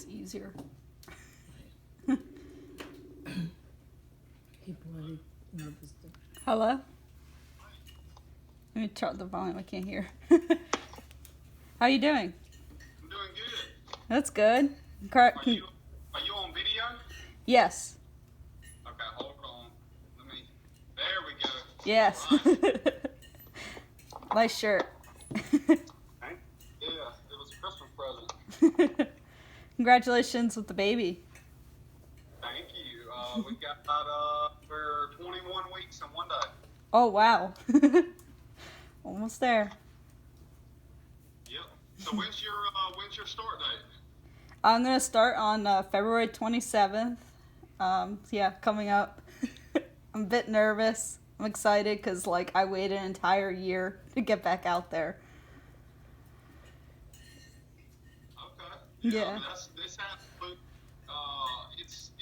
it's easier. People are nervous. Hello? Let me turn up the volume. I can't hear. How you doing? I'm doing good. That's good. Are you on video? Yes. Okay, hold on. There we go. Yes. Right. Nice shirt. Okay. Yeah, it was a Christmas present. Congratulations with the baby. Thank you. We got for 21 weeks and 1 day. Oh, wow. Almost there. Yep. So when's your start date? I'm going to start on February 27th. Yeah, coming up. I'm a bit nervous. I'm excited because, like, I waited an entire year to get back out there. Okay. Yeah. This happens. It's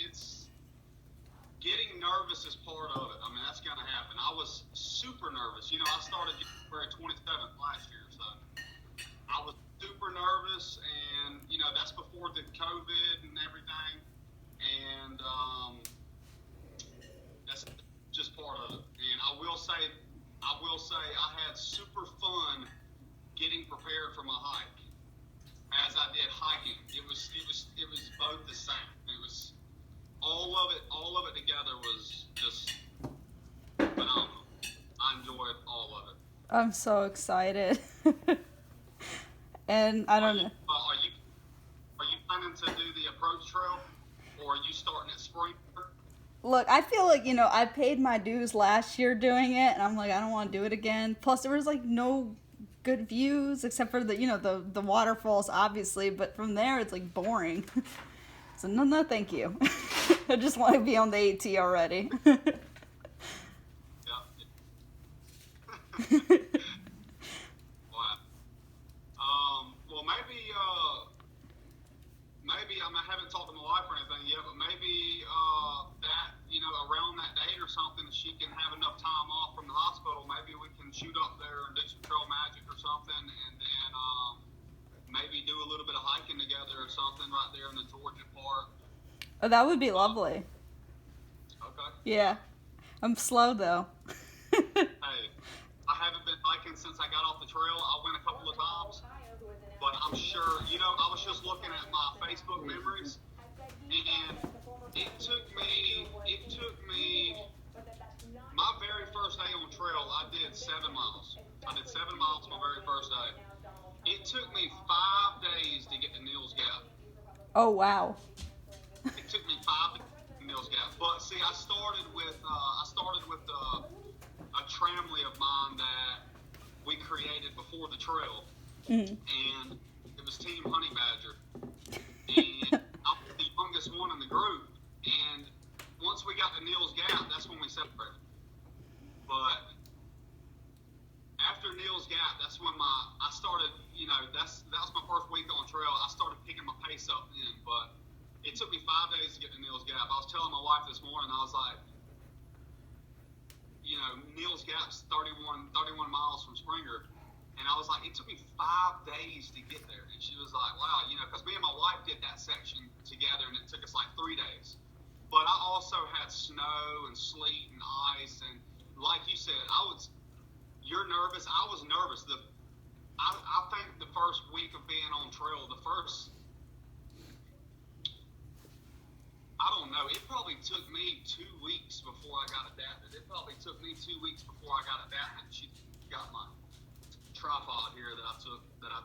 getting nervous is part of it. I mean, that's gonna happen. I was super nervous. You know, I started January 27th last year, so I was super nervous, and you know that's before the COVID and everything, and that's just part of it. And I will say I had super fun getting prepared for my hike as I did hiking. It was both the same. It was all of it together was just phenomenal. I enjoyed all of it. I'm so excited. And I don't know. Are you planning to do the approach trail, or are you starting at Spring? Look, I feel like, you know, I paid my dues last year doing it, and I'm like, I don't want to do it again. Plus, there was, like, no good views, except for the waterfalls, obviously, but from there, it's, like, boring. So, no, thank you. I just want to be on the AT already. Yeah. Wow. Well, maybe I haven't talked to my wife or anything yet, but maybe that, you know, around that date or something, she can have enough time off from the hospital. Maybe we can shoot up there and do some trail magic or something, and then maybe do a little bit of hiking together or something right there in the Georgia part. Oh, that would be lovely. Okay. Yeah. I'm slow, though. Hey, I haven't been hiking since I got off the trail. I went a couple of times, but I'm sure, you know, I was just looking at my Facebook memories, and it took me, my very first day on trail, I did 7 miles. I did 7 miles my very first day. It took me 5 days to get to Neal's Gap. Oh, wow. It took me 5 days to get to Neal's Gap. But see, I started with a tramley of mine that we created before the trail. Mm-hmm. And it was Team Honey Badger. And I was the youngest one in the group. And once we got to Neal's Gap, that's when we separated. But after Neal's Gap, that's when I started, you know, that was my first week on trail. I started picking my pace up then. But it took me 5 days to get to Neal's Gap. I was telling my wife this morning, I was like, you know, Neal's Gap's 31 miles from Springer. And I was like, it took me 5 days to get there. And she was like, wow, you know, because me and my wife did that section together, and it took us like 3 days. But I also had snow and sleet and ice. And like you said, you're nervous. I was nervous. I think the first week of being on trail, I don't know. It probably took me 2 weeks before I got adapted. She got my tripod here that I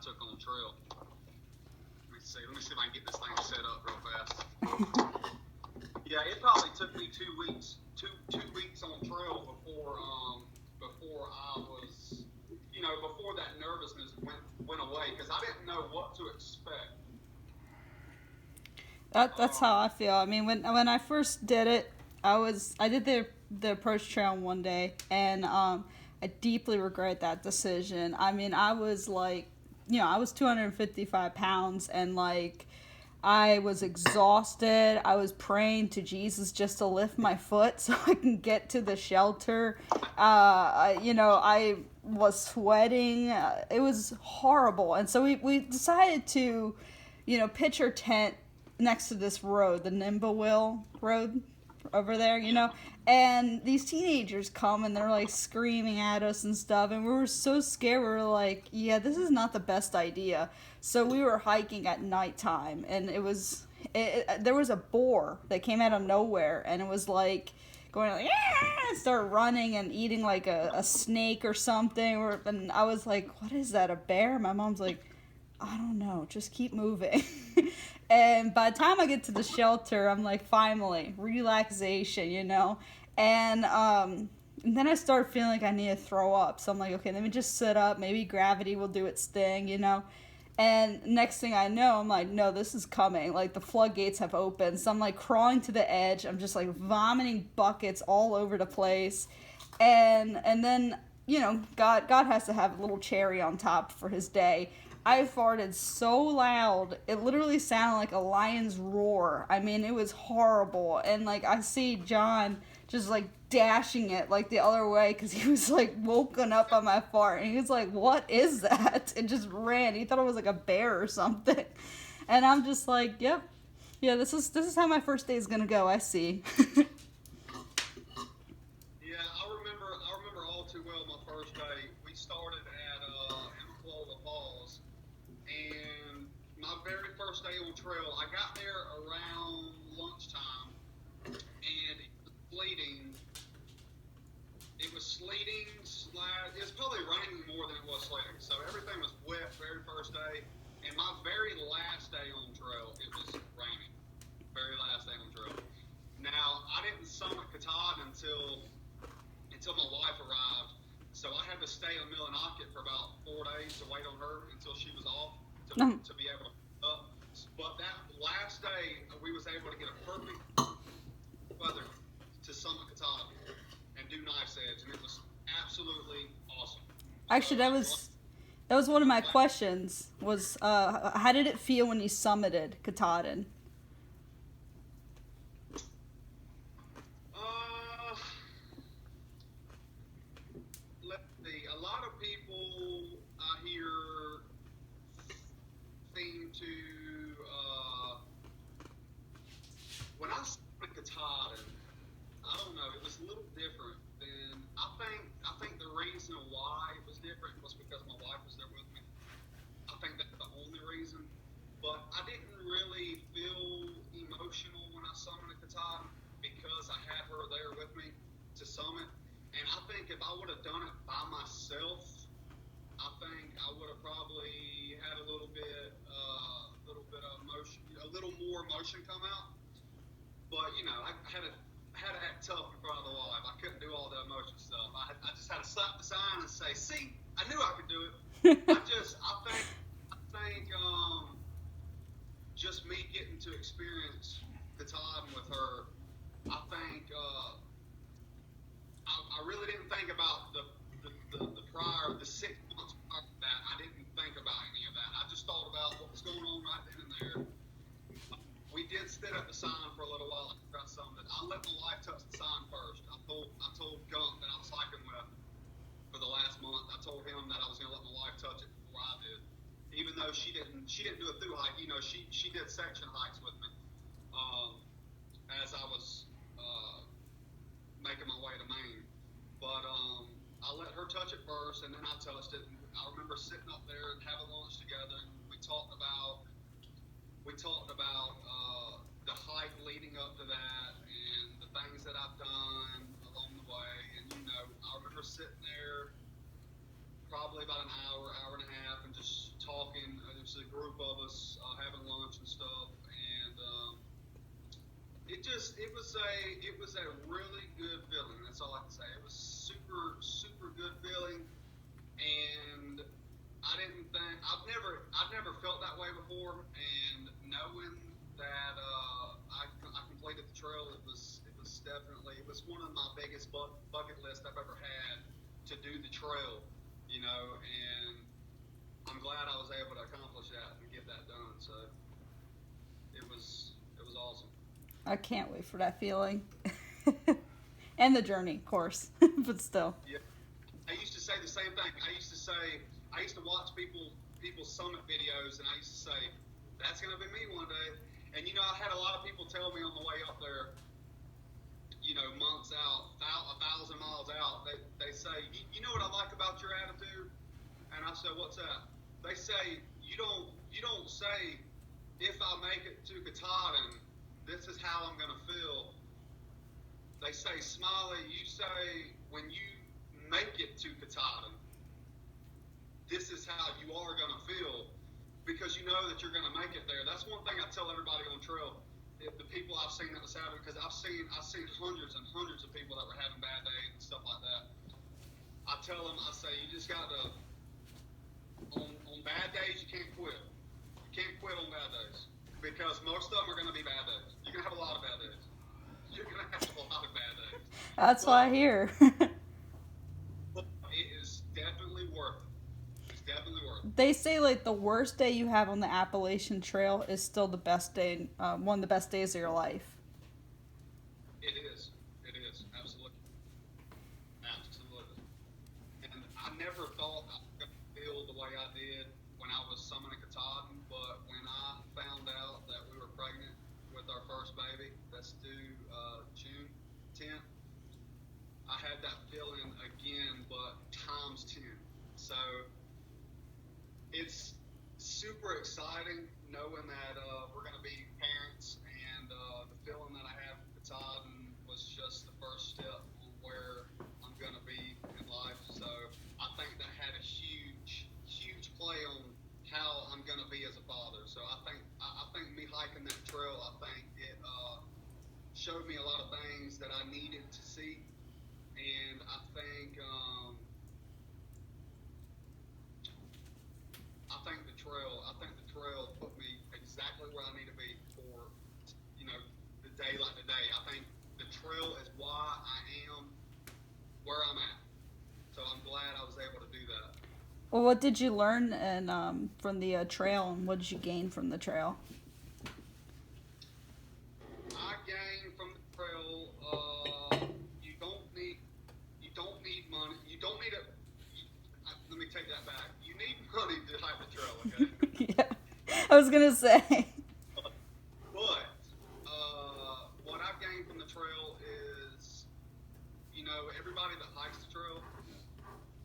took on trail. Let me see if I can get this thing set up real fast. Yeah, it probably took me 2 weeks on trail before I was, you know, before that nervousness went away, because I didn't know what to expect. That's how I feel. I mean, when I first did it, I did the approach trail one day, and I deeply regret that decision. I mean, I was like, you know, I was 255 pounds, and like, I was exhausted. I was praying to Jesus just to lift my foot so I can get to the shelter. I was sweating. It was horrible. And so we decided to, you know, pitch our tent next to this road, the Nimblewell Road over there, you know, and these teenagers come and they're like screaming at us and stuff, and we were so scared. We were like, yeah, this is not the best idea. So we were hiking at nighttime, and there was a boar that came out of nowhere, and it was like going like, yeah, and started running and eating like a snake or something. And I was like, what is that, a bear? My mom's like, I don't know, just keep moving. And by the time I get to the shelter, I'm like, finally, relaxation, you know? And then I start feeling like I need to throw up. So I'm like, okay, let me just sit up. Maybe gravity will do its thing, you know? And next thing I know, I'm like, no, this is coming. Like, the floodgates have opened. So I'm like crawling to the edge. I'm just like vomiting buckets all over the place. And then, you know, God has to have a little cherry on top for his day. I farted so loud, it literally sounded like a lion's roar. I mean, it was horrible. And, like, I see John just, like, dashing it, like, the other way, because he was, like, woken up on my fart. And he was like, what is that? And just ran. He thought it was, like, a bear or something. And I'm just like, yep. Yeah, this is how my first day is going to go, I see. Yeah, I remember all too well my first day. We started at Amicalola Falls. And my very first day on trail, I got there around lunchtime, and it was sleeting. It was probably raining more than it was sleeting, so everything was wet very first day. And my very last day on trail, it was raining. Very last day on trail. Now, I didn't summit Katahdin until my wife arrived. So I had to stay in Millinocket for about 4 days to wait on her until she was off to be able to up. But that last day, we was able to get a perfect weather to summit Katahdin and do Knife's Edge, and it was absolutely awesome. Actually, that was one of my questions. Was how did it feel when you summited Katahdin? A lot of people I hear seem to when I summited Katahdin, I don't know, it was a little different than I think the reason why it was different was because my wife was there with me. I think that's the only reason. But I didn't really feel emotional when I summited Katahdin because I had her there with me to summit. And I think if I would have done it by myself, I think I would have probably had a little bit of emotion, a little more emotion come out. But you know, I had to act tough in front of the wife. I couldn't do all the emotion stuff. I just had to slap the sign and say, "See, I knew I could do it." I think just me getting to experience the time with her, I think I really didn't think about the 6 months prior to that. I didn't think about any of that. I just thought about what was going on right then and there. We did sit at the sign for a little while after I summited. I let my wife touch the sign first. I told Gump that I was hiking with for the last month. I told him that I was going to let my wife touch it before I did, even though she didn't do a through hike. You know, she did section hikes with me as I was making my way to Maine. But I let her touch it first, and then I touched it. And I remember sitting up there and having lunch together. And we talked about the hike leading up to that and the things that I've done along the way. And you know, I remember sitting there probably about an hour and a half, and just talking. There was a group of us having lunch and stuff, and it was a really good feeling. That's all I can say. It was super good feeling, and I've never felt that way before. And knowing that I completed the trail, it was one of my biggest bucket lists I've ever had to do the trail. You know, and I'm glad I was able to accomplish that and get that done. So it was awesome. I can't wait for that feeling. And the journey, of course, but still. Yeah. I used to say the same thing. I used to watch people's summit videos, and I used to say, that's going to be me one day. And, you know, I tell me on the way up there, months out, 1,000 miles out, they say, you know what I like about your attitude? And I said, what's that? They say, you don't say, if I make it to Katahdin, this is how I'm going to feel. They say, Smiley, you say, when you make it to Katahdin, this is how you are going to feel, because you know that you're going to make it there. That's one thing I tell everybody on trail. The people I've seen that was having, because I've seen hundreds and hundreds of people that were having bad days and stuff like that. I tell them, I say, you just got to, on bad days, you can't quit. You can't quit on bad days, because most of them are going to be bad days. You're going to have a lot of bad days. You're going to have a lot of bad days. That's what I hear. But it is definitely worth it. It's definitely worth it. They say like the worst day you have on the Appalachian Trail is still the best day, one of the best days of your life. It is. It is. Absolutely. Absolutely. And I never thought I was going to feel the way I did when I was summiting Katahdin, but when I found out that we were pregnant with our first baby, that's due June 10th, I had that feeling again, but times 10. So it's super exciting knowing that we're going to be parents, and the feeling that I have at Katahdin was just the first step on where I'm going to be in life. So I think that had a huge, huge play on how I'm going to be as a father. So I think me hiking that trail, I think it showed me a lot of things that I needed to see, and I think the trail put me exactly where I need to be for the day like today. I think the trail is why I am where I'm at. So I'm glad I was able to do that. Well, what did you learn from the trail, and what did you gain from the trail? I gained from the trail. You don't need money. You don't need let me take that back. You need money to hike the trail. Okay. Yeah, I was gonna say. But what I've gained from the trail is, everybody that hikes the trail,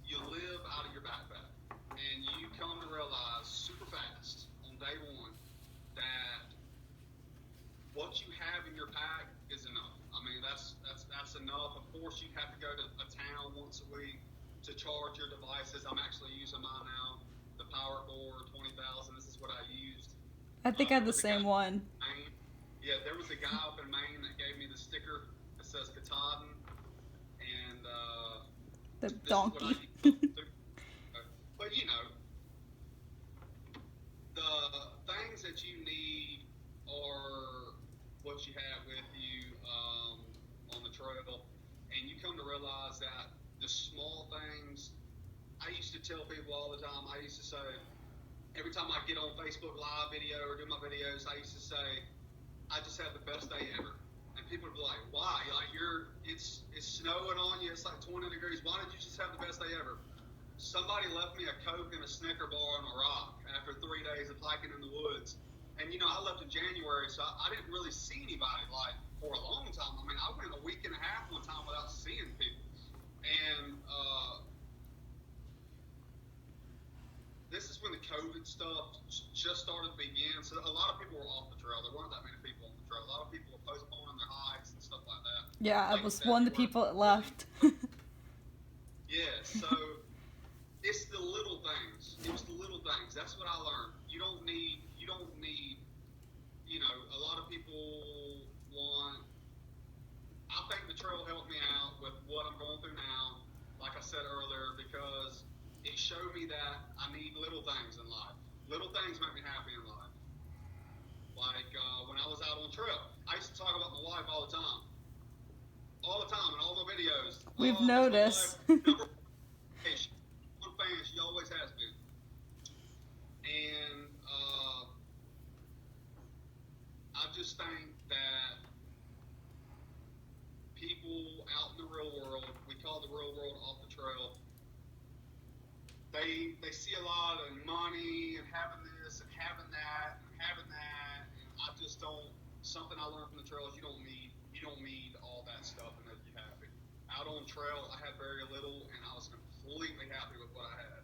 you live out of your backpack, and you come to realize super fast on day one that what you have in your pack is enough. I mean, that's enough. Of course, you have to go to a town once a week to charge your devices. I'm actually using mine now, the Power Core 20,000. This is what I used. I think I had the same one. Yeah, there was a guy up in Maine that gave me the sticker that says Katahdin, and the donkey. But the things that you need are what you have with you on the trail, and you come to realize that the small things. I used to tell people all the time. I used to say, every time I get on Facebook Live video or do my videos, I used to say, I just had the best day ever. And people would be like, why? Like, it's snowing on you. It's like 20 degrees. Why did you just have the best day ever? Somebody left me a Coke and a Snicker bar on a rock after 3 days of hiking in the woods. And, I left in January, so I didn't really see anybody, like, for a long time. I mean, I went a week and a half one time without seeing people. And this is when the COVID stuff just started to begin. So a lot of people were off the trail. There weren't that many people on the trail. A lot of people were postponing their hikes and stuff like that. Yeah, I was one of the people that left. Yeah, so it's the little things. It was the little things. That's what I learned. You don't need, a lot of people want, I think the trail helped me out with what I'm going through now, like I said earlier, because it showed me that I need little things in life. Little things make me happy in life. Like when I was out on trail, I used to talk about my wife all the time. All the time in all my videos. We've noticed. Number one fan, she always has been. And I just think that people out in the real world, we call the real world off the trail, they see a lot of money and having this and having that and having that, and I just don't something I learned from the trail is you don't need all that stuff and make you happy. Out on trail, I had very little, and I was completely happy with what I had.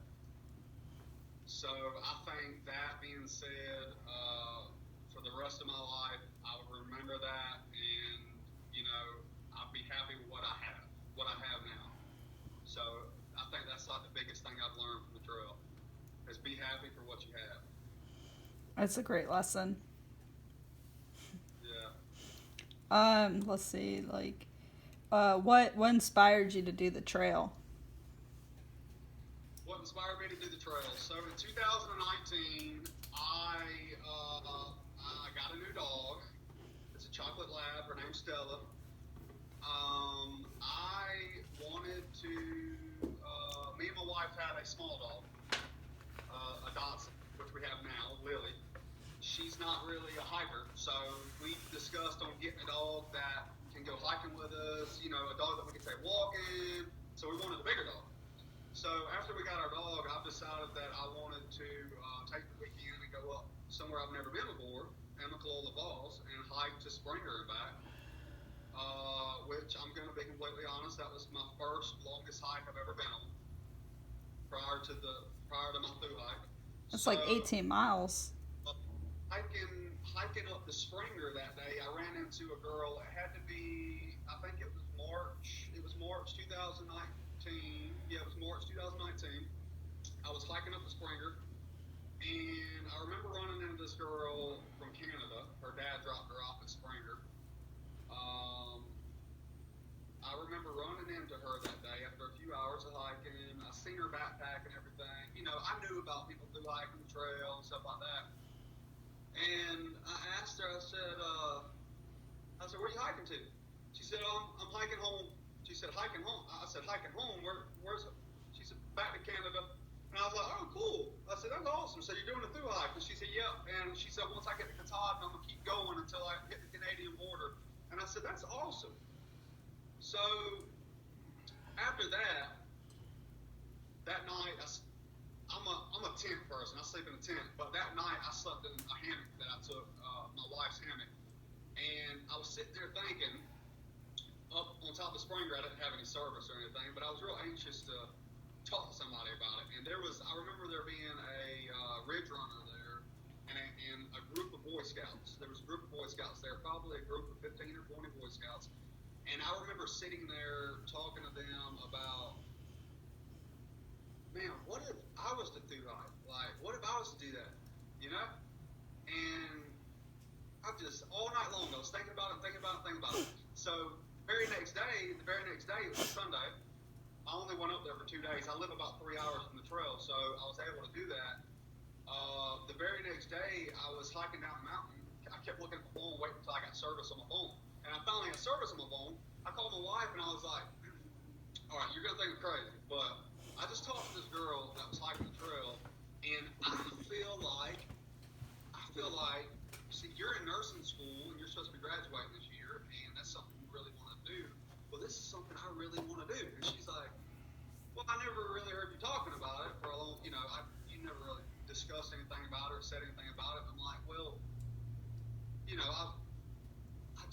So I think that being said, for the rest of my life, I would remember that, and I'd be happy with what I have now. So I think that's like the biggest thing I've learned from the trail is be happy for what you have. That's a great lesson. Yeah. Let's see, like, what inspired you to do the trail? What inspired me to do the trail? So in 2019, I got a new dog. It's a chocolate lab. Her name's Stella. I wanted to. Me and my wife had a small dog, a Dachshund, which we have now, Lily. She's not really a hiker, so we discussed on getting a dog that can go hiking with us, a dog that we can take walking. So we wanted a bigger dog. So after we got our dog, I've decided that I wanted to take the weekend and go up somewhere I've never been before, Amicalola Falls, and hike to Springer and back. Which I'm going to be completely honest, that was my first longest hike I've ever been on prior to my thru-hike. It's like 18 miles. Hiking up the Springer that day, I ran into a girl. It had to be, I think it was March. It was March 2019. Yeah, it was March 2019. I was hiking up the Springer, and I remember running into this girl from Canada. Her dad dropped her off at Springer. I remember running into her that day after a few hours of hiking. I seen her backpack and everything. I knew about people through hiking the trail and stuff like that. And I asked her, I said, where are you hiking to? She said, I'm hiking home. She said, hiking home? I said, hiking home? Where's it? She said, back to Canada. And I was like, oh, cool. I said, that's awesome. So you're doing a thru-hike? And she said, yep. And she said, once I get to Katahdin, I'm going to keep going until I hit the Canadian border. And I said, that's awesome. So after that night, I'm a tent person. I sleep in a tent. But that night, I slept in a hammock that I took, my wife's hammock. And I was sitting there thinking, up on top of Springer, I didn't have any service or anything, but I was real anxious to talk to somebody about it. And I remember there being a ridge runner there and a group of Boy Scouts. There was a group of Boy Scouts there, probably a group of 15 or 20 Boy Scouts. And I remember sitting there talking to them about, man, what if I was to thru-hike? Like, what if I was to do that? And I just, all night long, I was thinking about it. So the very next day, it was Sunday. I only went up there for 2 days. I live about 3 hours from the trail, so I was able to do that. The very next day, I was hiking down the mountain. I kept looking at my phone, waiting until I got service on my phone. And I finally had service on my phone. I called my wife, and I was like, all right, you're going to think I'm crazy, but I just talked to this girl that was hiking the trail, and I feel like, see, you're in nursing school, and you're supposed to be graduating this year, and that's something you really want to do. Well, this is something I really want to do. And she's like, well, I never really heard you talking about it for a long, you never really discussed anything about it or said anything about it. I'm like, well,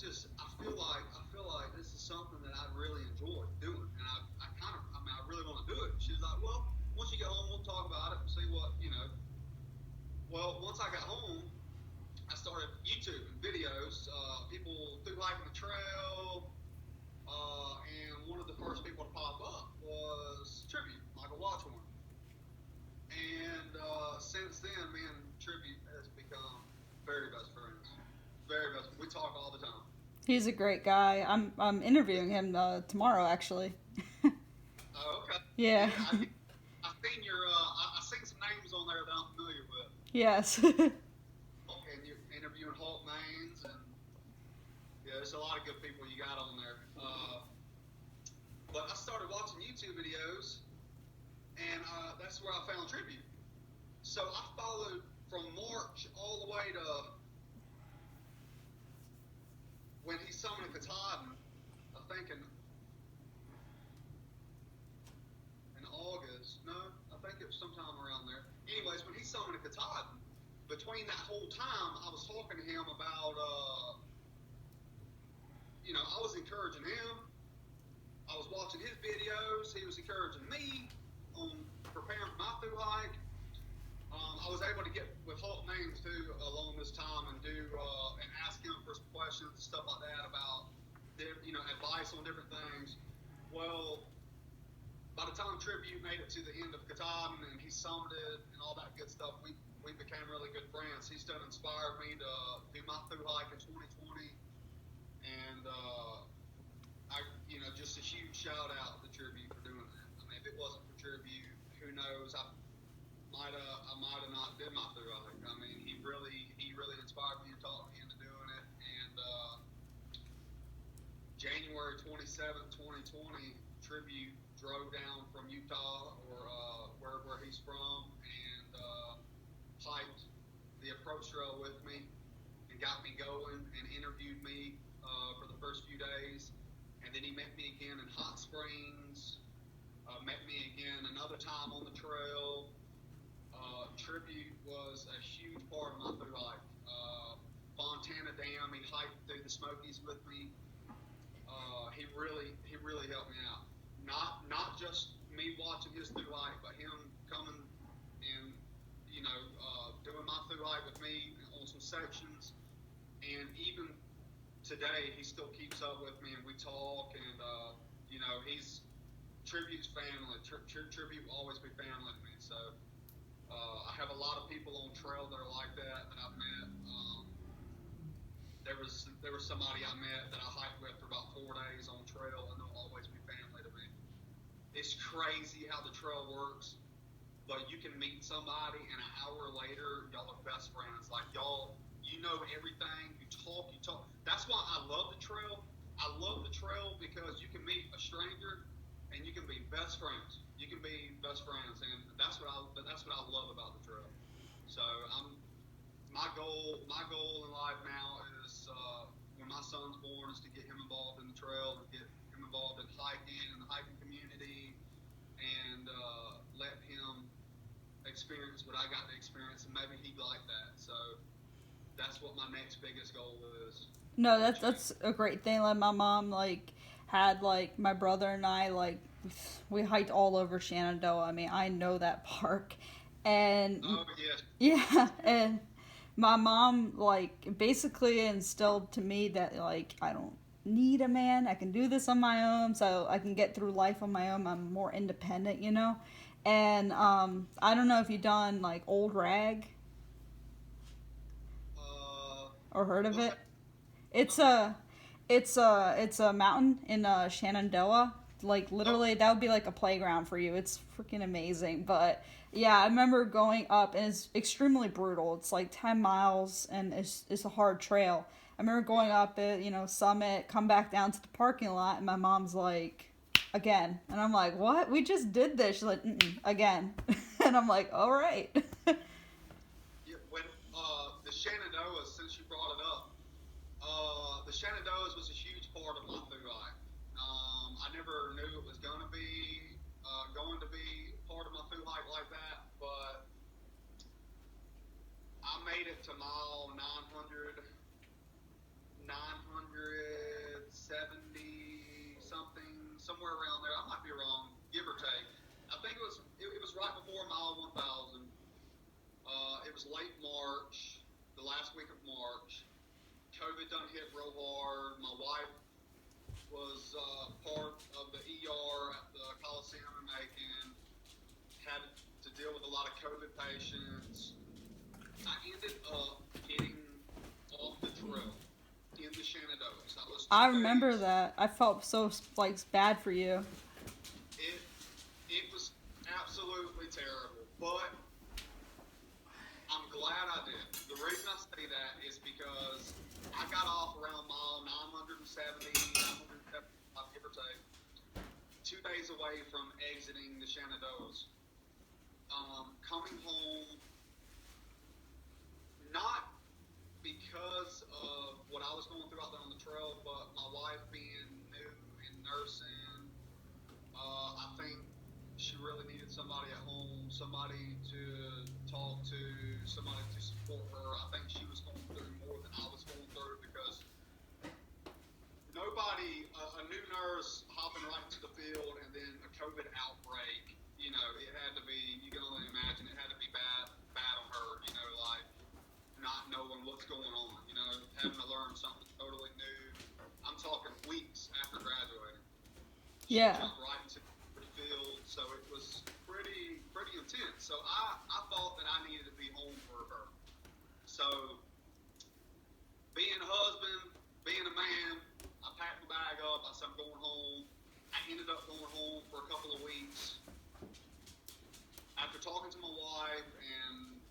I feel like this is something that I really enjoy doing, and I really want to do it. She's like, well, once you get home, we'll talk about it and see what. Well, once I got home, I started YouTube videos, people thru-hiking the trail, and one of the first people to pop up was Tribute, Michael Watchhorn. And since then, me and Tribute has become very best friends. Very best. We talk all the time. He's a great guy. I'm interviewing him tomorrow, actually. Oh, okay. Yeah. I've seen I've seen some names on there that I'm familiar with. Yes. And you're interviewing Hulk Maines, and there's a lot of good people you got on there. But I started watching YouTube videos, and that's where I found Tribute. So I followed from March all the way to when he summoned Katahdin, I think in August. No, I think it was sometime around there. Anyways, when he summoned Katahdin, between that whole time, I was talking to him about encouraging him. I was watching his videos. He was encouraging me on preparing for my thru hike. I was able to get with Hulk names too along this time and and ask him for some questions and stuff like that about advice on different things. Well, by the time Tribute made it to the end of Katahdin and he summited and all that good stuff, we became really good friends. He's done inspired me to do my thru hike in 2020, and just a huge shout out to Tribute for doing that. I mean, if it wasn't for Tribute, who knows? I might have not did my thru hike. I mean, he really inspired me and talked me into doing it. And January 27th, 2020, Tribute drove down from Utah or where he's from and hiked the approach trail with me and got me going and interviewed me for the first few days. And then he met me again in Hot Springs, met me again another time on the trail. Tribute was a huge part of my thru hike. Fontana Dam, he hiked through the Smokies with me. He really helped me out. Not just me watching his thru hike, but him coming and doing my thru hike with me on some sections. And even today, he still keeps up with me, and we talk. And he's Tribute's family. Tribute will always be family to me. So I have a lot of people on trail that are like that I've met. There was somebody I met that I hiked with for about 4 days on trail, and they'll always be family to me. It's crazy how the trail works, but you can meet somebody, and an hour later, y'all are best friends. Like, y'all, you know everything. You talk. That's why I love the trail. I love the trail because you can meet a stranger, and you can be best friends. You can be best friends, and that's what I love about the trail. So my goal in life now is when my son's born is to get him involved in the trail, and get him involved in hiking and the hiking community, and let him experience what I got to experience, and maybe he'd like that. So that's what my next biggest goal is. No, that's a great thing. Like, my mom had my brother and I we hiked all over Shenandoah. I mean, I know that park, and yes. yeah, and my mom basically instilled to me that I don't need a man. I can do this on my own, so I can get through life on my own. I'm more independent, And I don't know if you've done Old Rag or heard of it. It's a mountain in Shenandoah. Literally, that would be a playground for you. It's freaking amazing. But yeah, I remember going up, and it's extremely brutal. It's 10 miles, and it's a hard trail. I remember going up it, summit, come back down to the parking lot, and my mom's like, again. And I'm like, what? We just did this. She's like, again. And I'm like, all right. Yeah, when the Shenandoahs, since you brought it up, the Shenandoahs was a huge part of my thru hike. I never knew it was going to be part of my thru hike like that, but I made it to mile 970 something, somewhere around there. I might be wrong, give or take. I think it was right before mile 1000. It was late March, the last week of March. COVID done hit real hard. My wife was part of the ER at the Coliseum in Macon. Had to deal with a lot of COVID patients. I ended up getting off the trail in the Shenandoahs. I remember that. I felt so bad for you. It was absolutely terrible, but I'm glad I did. The reason I say that is because I got off around mile 970, give or take, 2 days away from exiting the Shenandoahs. Coming home, not because of what I was going through out there on the trail, but my wife being new in nursing, I think she really needed somebody at home, somebody to talk to, somebody to support her. I think she was going through more than I was going through because nobody COVID outbreak, you know, it had to be, you can only imagine, it had to be bad on her, you know, like not knowing what's going on, you know, having to learn something totally new. I'm talking weeks after graduating. She Yeah. jumped right into the field, so it was pretty intense. So I thought that I needed to be home for her. So being a husband, being a man, I packed my bag up. I said, I'm going home. I ended up going home for a couple of weeks. After talking to my wife and,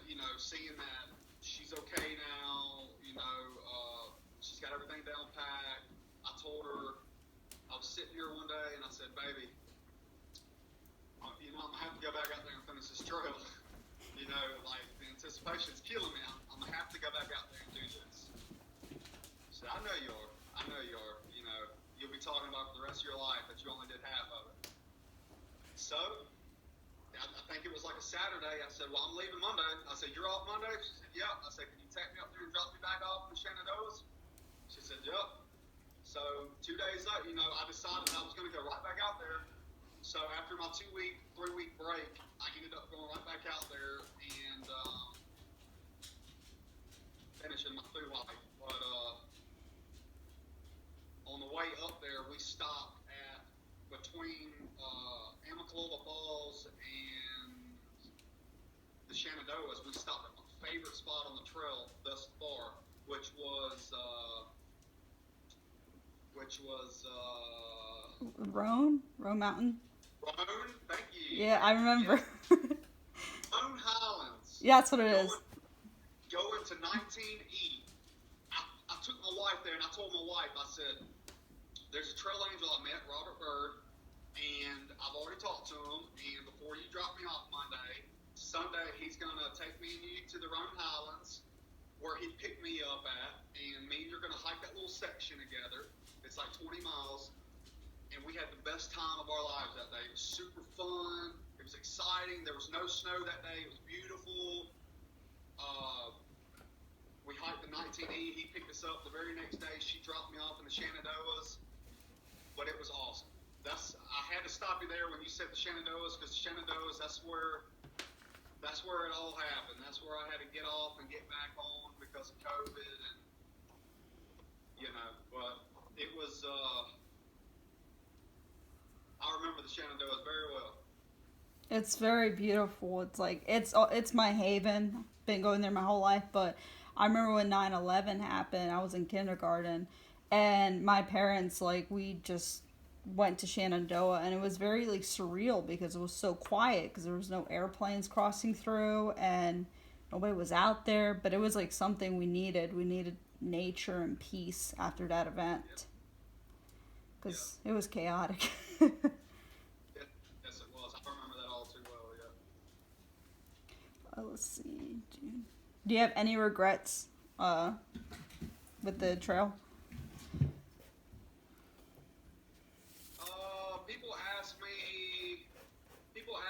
you know, seeing that she's okay now, you know, she's got everything down packed, I told her, I was sitting here one day and I said, baby, you know, I'm going to have to go back out there and finish this trail. You know, like, the anticipation's killing me. I'm going to have to go back out there and do this. She said, I know you are. I know you are. You know, you'll be talking about for the rest of your life that you only did half of it. So, I think it was like a Saturday. I said, well, I'm leaving Monday. I said, you're off Monday? She said, yep. I said, can you take me up there and drop me back off in Shenandoah's? She said, yep. So 2 days later, you know, I decided I was going to go right back out there. So after my 3-week break, I ended up going right back out there and finishing my thru-hike. But on the way up there, we stopped at between Amicalola Falls and the Shenandoahs. We stopped at my favorite spot on the trail thus far, which was Roan Mountain. Roan, thank you. Yeah, I remember. Roan Highlands. Yeah, that's what it is. Going to 19E. I took my wife there and I told my wife, I said, there's a trail angel I met, Robert Bird, and I've already talked to him, and before you drop me off Sunday, he's going to take me and you to the Roan Highlands, where he picked me up at, and me and you're going to hike that little section together. It's like 20 miles, and we had the best time of our lives that day. It was super fun. It was exciting. There was no snow that day. It was beautiful. We hiked the 19E. He picked us up the very next day. She dropped me off in the Shenandoahs, but it was awesome. I had to stop you there when you said the Shenandoahs, because the Shenandoahs, that's where it all happened. That's where I had to get off and get back on because of COVID, and you know, but it was. I remember the Shenandoahs very well. It's very beautiful. It's like it's my haven. Been going there my whole life, but I remember when 9/11 happened. I was in kindergarten, and my parents, like, we just went to Shenandoah, and it was very, like, surreal because it was so quiet because there was no airplanes crossing through and nobody was out there. But it was like something we needed. We needed nature and peace after that event because it was chaotic. Yes, it was. I remember that all too well. Yeah. Let's see. Do you have any regrets with the trail? People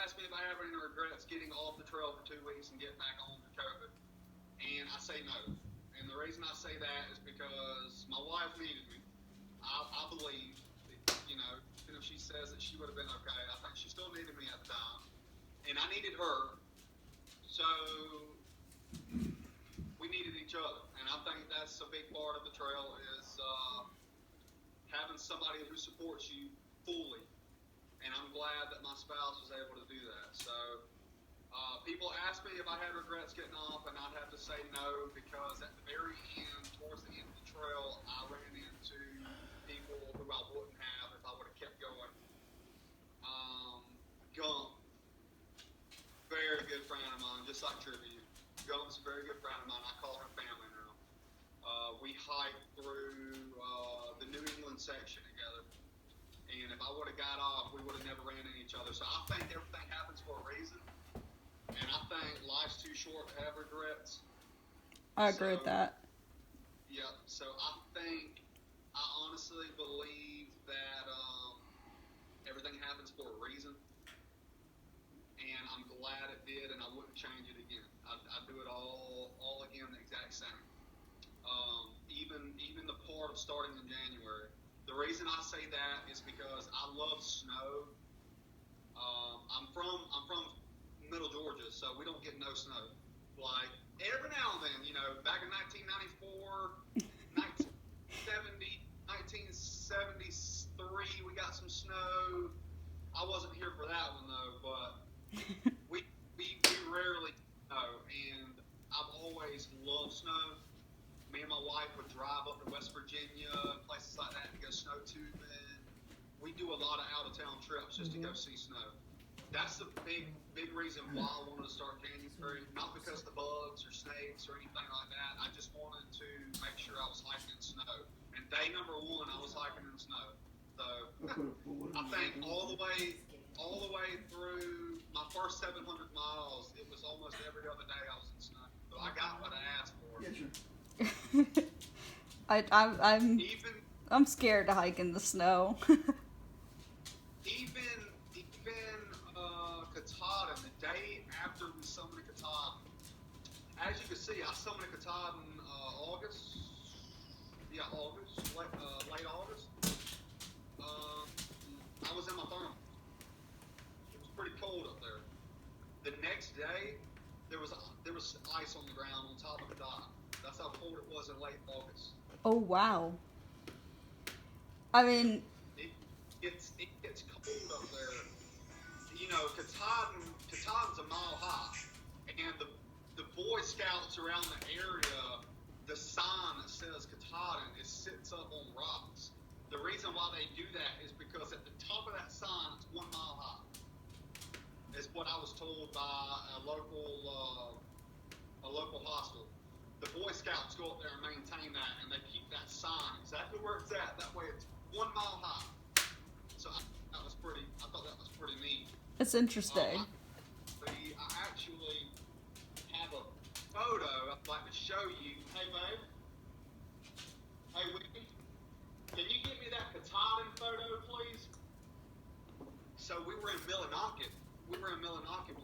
ask me if I have any regrets getting off the trail for 2 weeks and getting back on for COVID, and I say no. And the reason I say that is because my wife needed me. I believe, you know, even if she says that she would have been okay, I think she still needed me at the time, and I needed her. So we needed each other, and I think that's a big part of the trail is having somebody who supports you fully. And I'm glad that my spouse was able to do that. So people ask me if I had regrets getting off, and I'd have to say no, because at the very end, towards the end of the trail, I ran into people who I wouldn't have if I would have kept going. Gump, very good friend of mine, just like Tribute. Gump's a very good friend of mine. I call her family now. We hiked through the New England section together. And if I would have got off, we would have never ran into each other. So I think everything happens for a reason. And I think life's too short to have regrets. I agree with that. Yeah. So I honestly believe that everything happens for a reason. And I'm glad it did, and I wouldn't change it again. I'd do it all again the exact same. Even the part of starting in January. The reason I say that is because I love snow. I'm from Middle Georgia, so we don't get no snow. Like every now and then, you know, back in 1994, 1973, we got some snow. I wasn't here for that one though, but we rarely snow, and I've always loved snow. Me and my wife would drive up to West Virginia, places like that, to go snow tubing. We do a lot of out of town trips just to go see snow. That's the big reason why I wanted to start January. Not because of the bugs or snakes or anything like that. I just wanted to make sure I was hiking in snow. And day number 1, I was hiking in snow. So I think all the way through my first 700 miles, it was almost every other day I was in snow. So I got what I asked for. I'm scared to hike in the snow. even Katahdin, the day after we summoned Katahdin, as you can see, I summoned Katahdin August. Yeah, August, late August. I was in my thermal. It was pretty cold up there. The next day, there was ice on the ground on top of Katahdin. That's how cold it was in late August. Oh wow! I mean, it gets cold up there. You know, Katahdin's a mile high, and the Boy Scouts around the area, the sign that says Katahdin, it sits up on rocks. The reason why they do that is because at the top of that sign, it's 1 mile high. Is what I was told by a local hostel. The Boy Scouts go up there and maintain that, and they keep that sign exactly where it's at. That way, it's 1 mile high. So I thought that was pretty neat. It's interesting. I actually have a photo I'd like to show you. Hey, babe. Hey, Whitney. Can you give me that Katahdin photo, please? So we were in Millinocket. When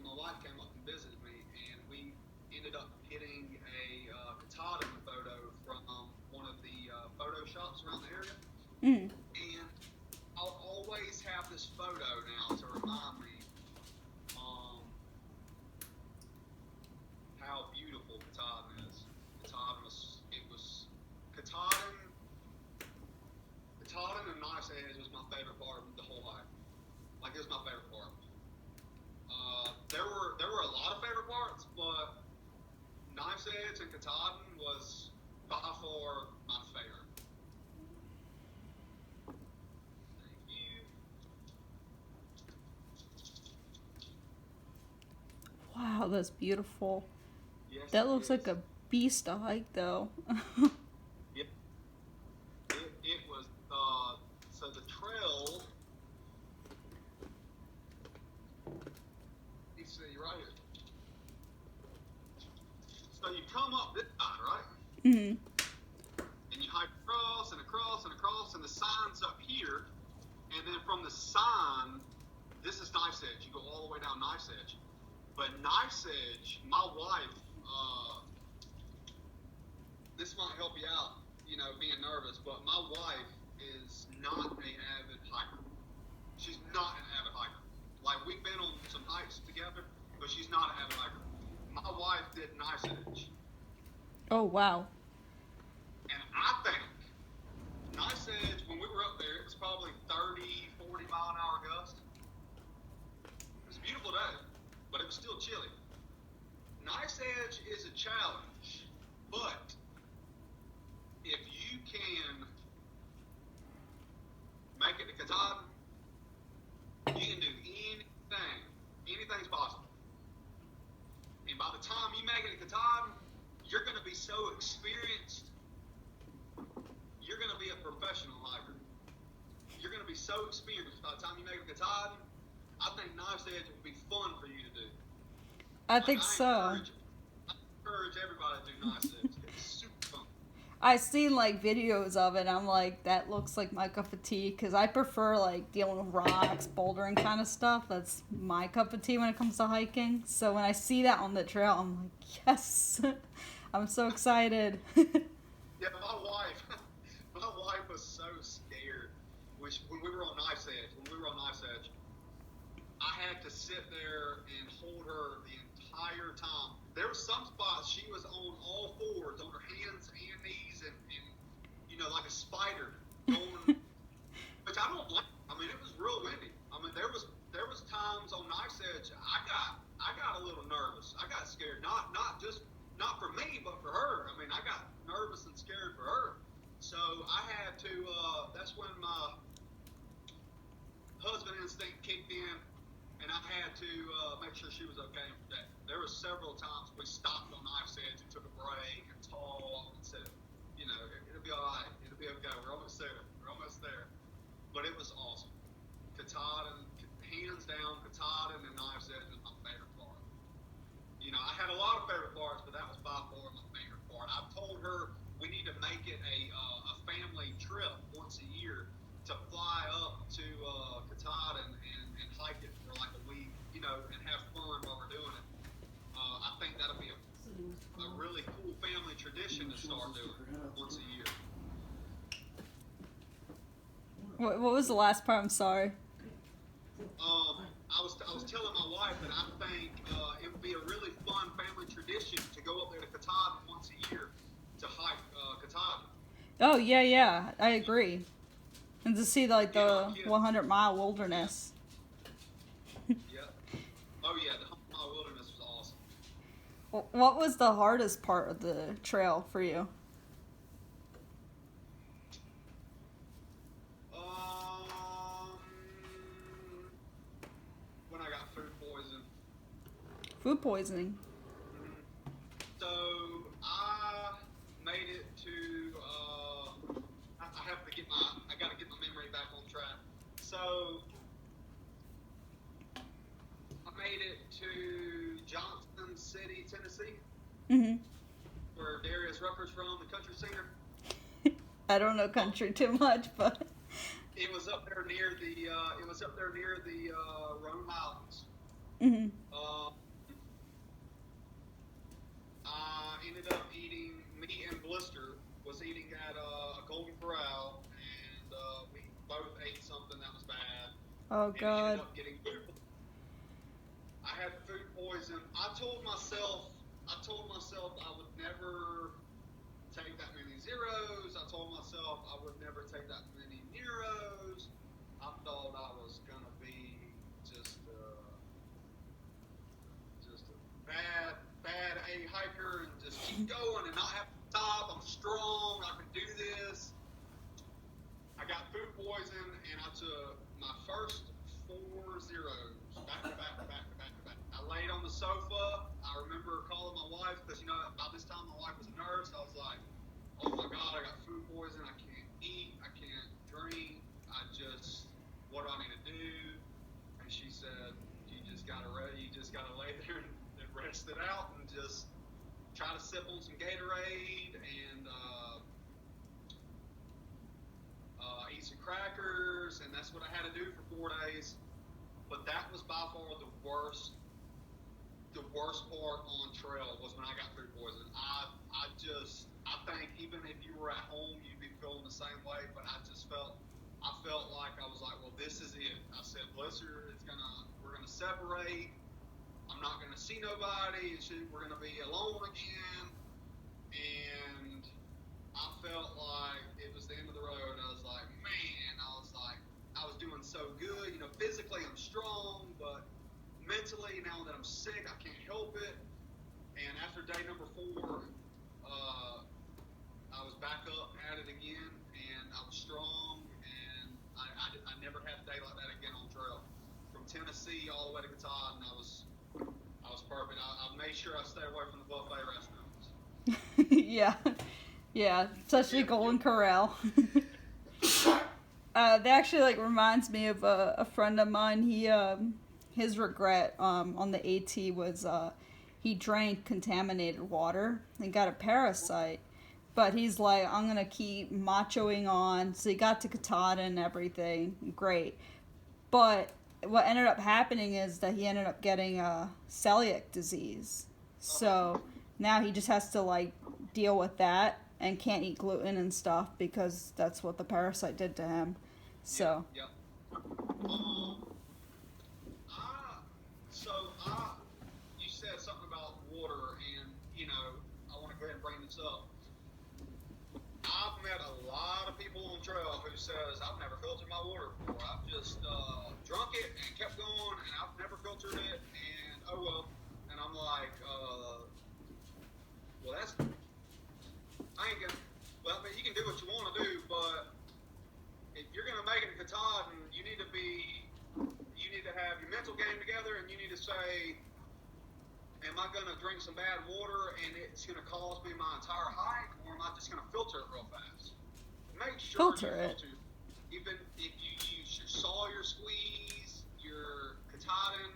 my wife came up and visited me, and we ended up getting a Katahdin photo from one of the photo shops around the area. And I'll always have this photo now to remind me how beautiful Katahdin is. Katahdin and Knife's Edge was my favorite part of the whole hike. Like, it was my favorite part. There were a lot of favorite parts, but Knife's Edge and Katahdin was by far my favorite. Thank you. Wow, that's beautiful. Yes, That looks like a beast to hike, though. Yep. It was, so the trail, you see right here. So you come up this side, right? Mm-hmm. And you hike across and across and across, and the sign's up here. And then from the sign, this is Knife's Edge. You go all the way down Knife's Edge. But Knife's Edge, my wife, this might help you out, you know, being nervous, but my wife is not an avid hiker. She's not an avid hiker. Like, we've been on some hikes together, but she's not an avid hiker. My wife did Knife's Edge. Oh, wow. And I think Knife's Edge, when we were up there, it was probably 30, 40 mile an hour gust. It was a beautiful day, but it was still chilly. Knife's Edge is a challenge, but if you can make it to Katahdin, you can do anything. Anything's possible. And by the time you make it to Katahdin, you're going to be so experienced. You're going to be a professional hiker. You're going to be so experienced by the time you make it to Katahdin. I think Knife's Edge would be fun for you to do. I think so. I encourage everybody to do Knife's Edge. It's super fun. I've seen like videos of it. And I'm like, that looks like my cup of tea, because I prefer like dealing with rocks, bouldering kind of stuff. That's my cup of tea when it comes to hiking. So when I see that on the trail, I'm like, yes, I'm so excited. Yeah, my wife was so scared which when we were on Knife's Edge, I had to sit there and hold her the entire time. There were some spots she was on all fours, on her hands and knees, and like a spider going, which I don't like. I mean, it was real windy. I mean, there was times on Knife's Edge I got a little nervous. I got scared, not for me, but for her. I mean, I got nervous and scared for her. So I had to. That's when my husband instinct kicked in, and I had to make sure she was okay and protected. There were several times we stopped on Knife's Edge and took a break and talked and said, it'll be all right. It'll be okay. We're almost there. But it was awesome. Katahdin, hands down, Katahdin and Knife's Edge was my favorite part. I had a lot of favorite parts, but that was by far my favorite part. I've told her we need to make it a family trip once a year to fly up to Katahdin and hike it for like a week, and have fun while we're doing it. I think that'll be a really cool family tradition to start doing once a year. What was the last part? I'm sorry. I was telling my wife that I think it would be a really fun family tradition to go up there to Katahdin once a year to hike Katahdin. Oh yeah, I agree. And to see like the 100-mile wilderness. Yeah. Oh yeah, the 100-mile wilderness was awesome. What was the hardest part of the trail for you? When I got food poisoning. Food poisoning? So I made it to, I got to get my memory back on track. So I made it to Johnson City, Tennessee, where Darius Rucker's from, the country singer. I don't know country too much, but it was up there near the Roan Mountains. I ended up eating, me and Blister was eating at a Golden Corral, and we both ate something that was bad. Oh God. Ended up getting food. I had food poison. I told myself I would never take that many zeros. I told myself I would never take that many Neros. I thought I was gonna be just a bad hiker and just keep going and not have to stop. I'm strong. I can do this. I got food poison and I took my first 4 zeros back to back. I laid on the sofa. I remember calling my wife because by this time my wife was a nurse. I was like, oh my God, I got food poison. I can't eat. I can't drink. What do I need to do? And she said, you just gotta lay there and rest it out and just try to sip on some Gatorade and eat some crackers. And that's what I had to do for 4 days. But that was by far the worst part on trail was when I got food poison. I think even if you were at home, you'd be feeling the same way, but I felt like I was like, well, this is it. I said, Blister, we're gonna separate. I'm not gonna see nobody. We're gonna be alone again. And I felt like it was the end of the road. I was like, man, I was doing so good. Physically I'm strong, but mentally, now that I'm sick, I can't help it. And after day number 4, I was back up at it again, and I was strong, and I never had a day like that again on trail. From Tennessee all the way to Katahdin, I was perfect. I made sure I stayed away from the buffet restrooms. Yeah, especially Golden Corral. That actually reminds me of a friend of mine. His regret on the AT was he drank contaminated water and got a parasite. But he's like, I'm going to keep machoing on. So he got to Katahdin and everything. Great. But what ended up happening is that he ended up getting celiac disease. So now he just has to deal with that and can't eat gluten and stuff because that's what the parasite did to him. So. Yep. You said something about water, and I want to go ahead and bring this up. I've met a lot of people on trail who says, I've never filtered my water before. I've just drunk it and kept going, and I've never filtered it, and oh well. And I'm like, well, I mean, you can do what you want to do, but if you're going to make it a Katahdin, you need to have your mental game together, and you need to say, am I going to drink some bad water and it's going to cost me my entire hike, or am I just going to filter it real fast? Make sure filter it. Even if you use your Sawyer squeeze, your Katahdin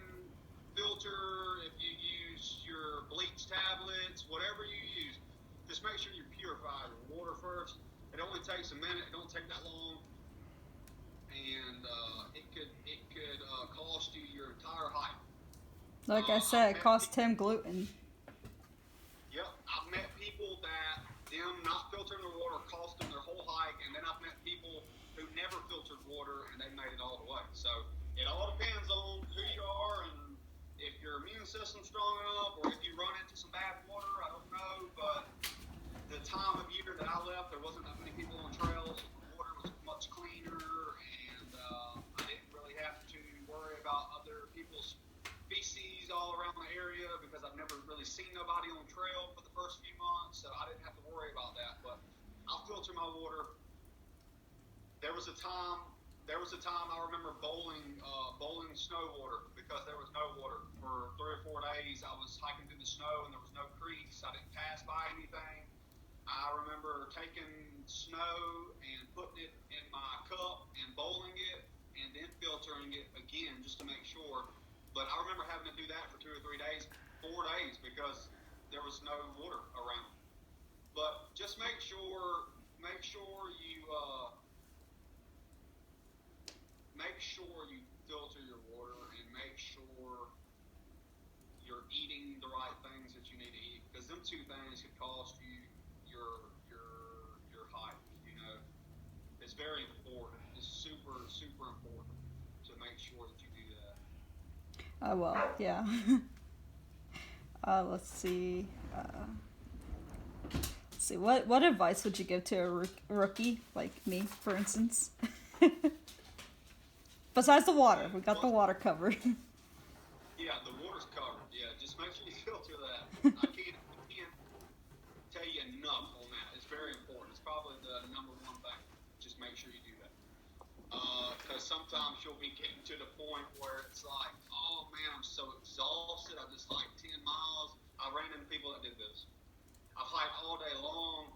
filter, if you use your bleach tablets, whatever you use, just make sure you purify your water first. It only takes a minute. It don't take that long. And it could cost you your entire hike. Like I said, it cost him gluten. Yep, I've met people that them not filtering their water cost them their whole hike, and then I've met people who never filtered water and they made it all the way. So it all depends on who you are and if your immune system's strong enough, or if you run into some bad water. I don't know, but the time of year that I left, there wasn't that many people on trails. The water was much cleaner, and I didn't really have to worry about other people's feces all around the area, because I've never really seen nobody on trail for the first few months, so I didn't have to worry about that. But I'll filter my water. There was a time I remember bowling snow water, because there was no water for 3 or 4 days. I was hiking through the snow and there was no creeks. I didn't pass by anything. I remember taking snow and putting it in my cup and bowling it and then filtering it again just to make sure. But I remember having to do that for 2 or 3 days, 4 days, because there was no water around. But just make sure you filter your water, and make sure you're eating the right things that you need to eat, because them 2 things could cost you your hike. It's very important. It's super, super important to make sure that you do that. Oh, well, yeah. Let's see. What advice would you give to a rookie like me, for instance? Besides the water, we got the water covered. Yeah, the water's covered. Yeah, just make sure you filter that. I can't tell you enough on that. It's very important. It's probably the number one thing. Just make sure you do that. Because sometimes you'll be getting to the point where it's like, oh man, I'm so exhausted. I just hiked 10 miles. I ran into people that did this. I've hiked all day long.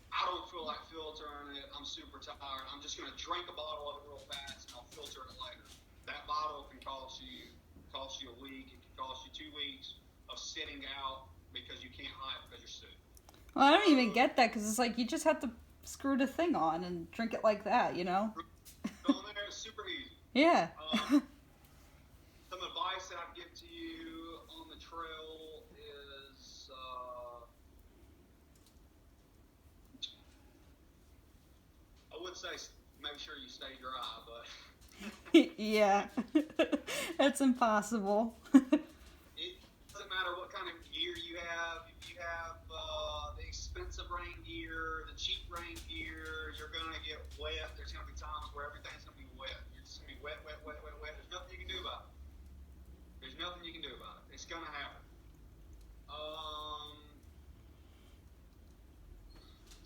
I don't feel like filtering it. I'm super tired. I'm just going to drink a bottle of it real fast and I'll filter it later. That bottle can cost you a week. It can cost you 2 weeks of sitting out because you can't hike because you're sick. Well, I don't even get that, because it's like you just have to screw the thing on and drink it like that, On there, it's super easy. Yeah. Some advice that I'd give to you on the trail is I would say make sure you stay dry, but yeah, that's impossible. It doesn't matter what kind of gear you have. If you have the expensive rain gear, the cheap rain gear, you're going to get wet. There's going to be times where everything's going to be wet. You're just going to be wet. There's nothing you can do about it. It's going to happen.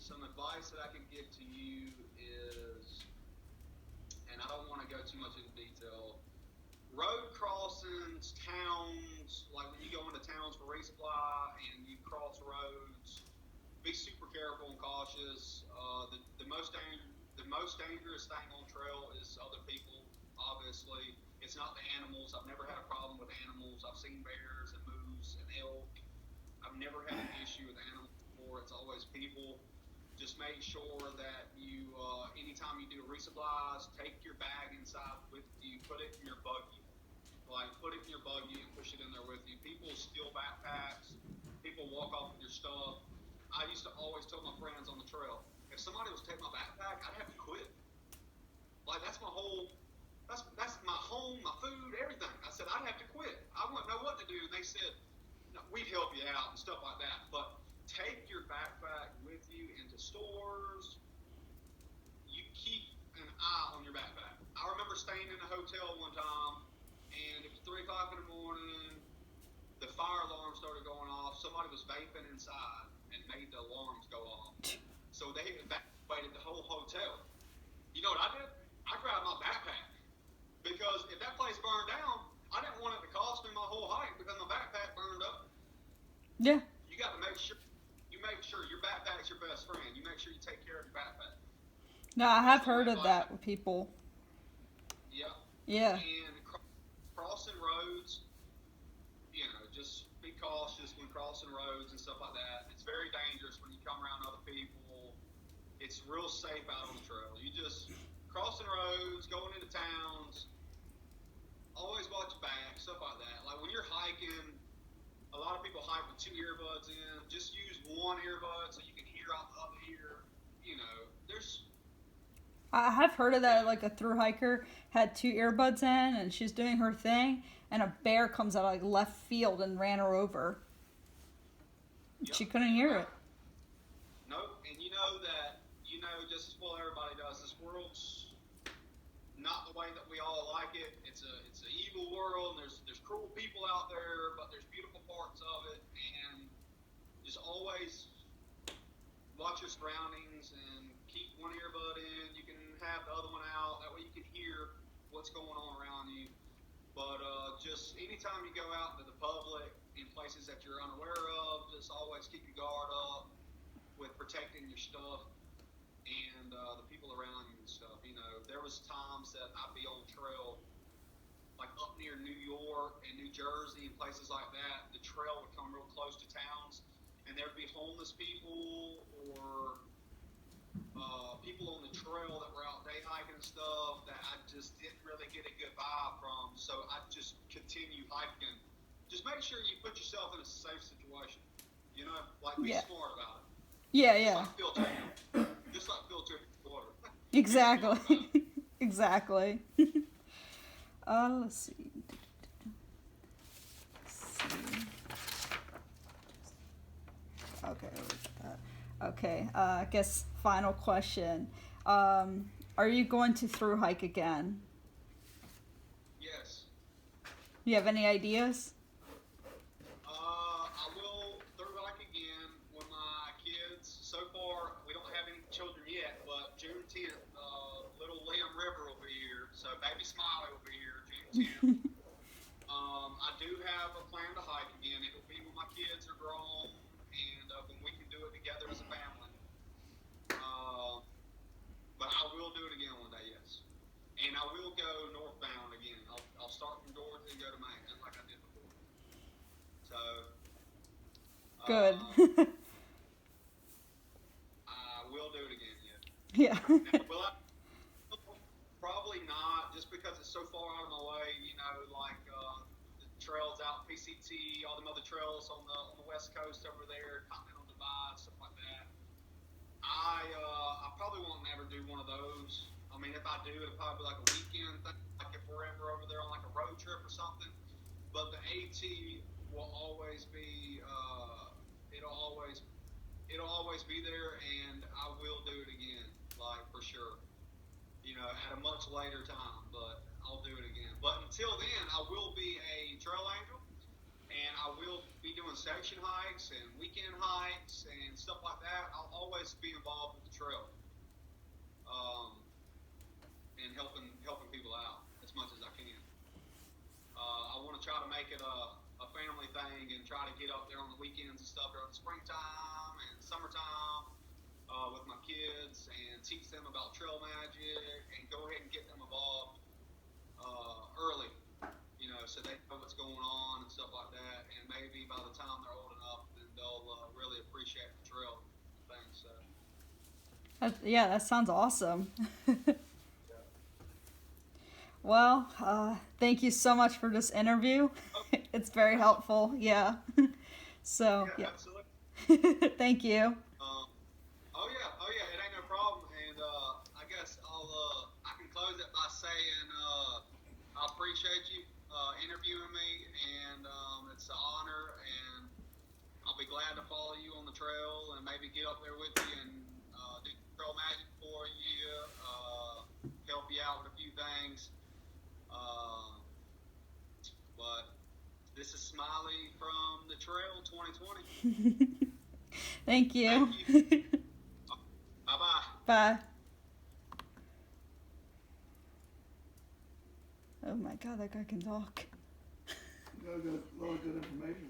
Some advice that I can give to you is, and I don't want to go too much into detail, road crossings, towns, like when you go into towns for resupply and you cross roads, be super careful and cautious. The most dangerous thing on trail is other people, obviously. It's not the animals. I've never had a problem with animals. I've seen bears and moose and elk. I've never had an issue with animals before. It's always people. Just make sure that you, anytime you do resupplies, take your bag inside with you, put it in your buggy. Put it in your buggy and push it in there with you. People steal backpacks. People walk off with your stuff. I used to always tell my friends on the trail, if somebody was to take my backpack, I'd have to quit. That's that's my home, my food, everything. I said, I'd have to quit. I wouldn't know what to do. And they said, no, we'd help you out and stuff like that. But take your backpack with you into stores. You keep an eye on your backpack. I remember staying in a hotel one time, and it was 3 o'clock in the morning. The fire alarm started going off. Somebody was vaping inside and made the alarms go off. So they evacuated the whole hotel. You know what I did? I grabbed my backpack. Because if that place burned down, I didn't want it to cost me my whole hike because my backpack burned up. Yeah. You got to make sure your backpack's your best friend. You make sure you take care of your backpack. No, I have heard of that with people. Yeah. Yeah. And crossing roads, just be cautious when crossing roads and stuff like that. It's very dangerous when you come around other people. It's real safe out on the trail. You just crossing roads, going into towns, always watch your back, stuff like that. Like when you're hiking, a lot of people hike with 2 earbuds in. Just use one earbud so you can hear out the other ear. I have heard of that. Like a thru-hiker had 2 earbuds in, and she's doing her thing, and a bear comes out of like left field and ran her over. Yep. She couldn't hear it. Nope, and just as well everybody does, this world's not the way that we all like it. It's an evil world. There's cruel people out there, but there's beautiful parts of it, and just always watch your surroundings and keep one earbud in. You can have the other one out. That way you can hear what's going on around you. But just anytime you go out into the public in places that you're unaware of, just always keep your guard up with protecting your stuff and the people around you and stuff. There was times that I'd be on trail, like up near New York and New Jersey and places like that. The trail would come real close to towns, and there'd be homeless people or people on the trail that were out day hiking and stuff that I just didn't really get a good vibe from. So I just continue hiking. Just make sure you put yourself in a safe situation. Be smart about it. Yeah. Just like filtering water. Exactly. Exactly. Let's see. Okay. I guess final question. Are you going to thru-hike again? Yes. Do you have any ideas? I will thru-hike again with my kids. So far, we don't have any children yet, but June 10th, little Liam River will be here. So baby Smiley will be here June 10th. I do have a plan to hike again. It will be when my kids are grown and when we can do it together as a family. But I will do it again one day, yes. And I will go northbound again. I'll start from Dorothy and go to Maine, just like I did before. So. Good. I will do it again, yes. Yeah. Now, will I? Probably not, just because it's so far out of my way. Like the trails out PCT, all them other trails on the west coast over there, Continental Divide, stuff like that. I probably won't never do one of those. I mean, if I do, it'll probably be like a weekend thing, like if we're ever over there on like a road trip or something. But the AT will always be, it'll always be there, and I will do it again, like for sure. At a much later time, but I'll do it again. But until then, I will be a trail angel, and I will be doing section hikes and weekend hikes and stuff like that. I'll always be involved with the trail, and helping people out as much as I can. I want to try to make it a family thing and try to get up there on the weekends and stuff during the springtime and summertime with my kids and teach them about trail magic and go ahead and get them involved early, so they know what's going on and stuff like that. And maybe by the time they're old enough, then they'll really appreciate the trail thing. So. Yeah, that sounds awesome. Yeah. Well, thank you so much for this interview. Okay. It's very helpful. Yeah. So, Yeah, yeah. absolutely. Thank you. Oh yeah, it ain't no problem. And I guess I can close it by saying appreciate you interviewing me, and it's an honor, and I'll be glad to follow you on the trail and maybe get up there with you and do trail magic for you, help you out with a few things. But this is Smiley from the Trail 2020. Thank you. Thank you. Bye-bye. Bye. Oh my God, that guy can talk. You got a lot of good information.